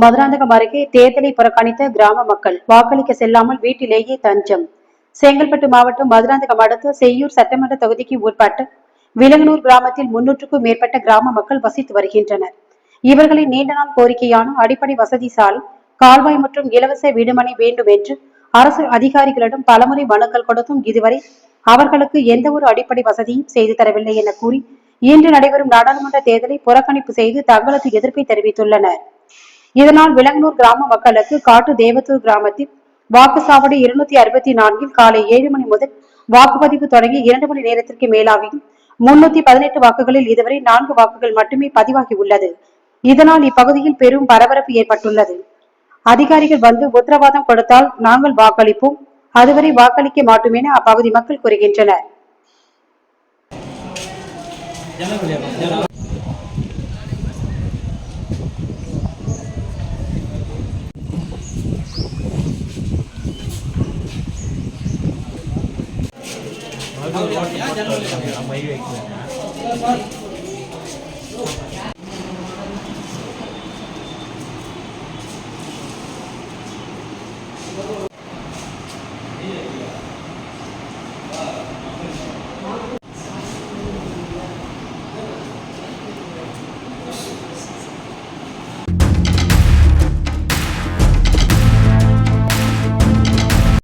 மதுராந்தகம் அருகே தேர்தலை புறக்கணித்த கிராம மக்கள் வாக்களிக்க செல்லாமல் வீட்டிலேயே தஞ்சம். செங்கல்பட்டு மாவட்டம் மதுராந்தகம் அடுத்த செய்யூர் சட்டமன்ற தொகுதிக்கு உட்பட்ட விலங்கனூர் கிராமத்தில் 300க்கும் மேற்பட்ட கிராம மக்கள் வசித்து வருகின்றனர். இவர்களின் நீண்ட நாள் கோரிக்கையான அடிப்படை வசதி சாலை, கால்வாய் மற்றும் இலவச வீடுமனை வேண்டும் என்று அரசு அதிகாரிகளிடம் பலமுறை மனுக்கள் கொடுத்தும் இதுவரை அவர்களுக்கு எந்த ஒரு அடிப்படை வசதியும் செய்து தரவில்லை என கூறி இன்று நடைபெறும் நாடாளுமன்ற தேர்தலை புறக்கணிப்பு செய்து தங்களது எதிர்ப்பை தெரிவித்துள்ளனர். இதனால் விலங்கனூர் கிராம மக்களுக்கு காட்டு தேவத்தூர் கிராமத்தில் வாக்குச்சாவடி 264 காலை 7 மணி முதல் வாக்குப்பதிவு தொடங்கி 2 மணி நேரத்திற்கு மேலாகியும் 318 வாக்குகளில் இதுவரை 4 வாக்குகள் மட்டுமே பதிவாகி உள்ளது. இதனால் இப்பகுதியில் பெரும் பரபரப்பு ஏற்பட்டுள்ளது. அதிகாரிகள் வந்து உத்தரவாதம் கொடுத்தால் நாங்கள் வாக்களிப்போம், அதுவரை வாக்களிக்க மாட்டோம் என அப்பகுதி மக்கள் கூறுகின்றனர். Hãy subscribe cho kênh Ghiền Mì Gõ để không bỏ lỡ những video hấp dẫn.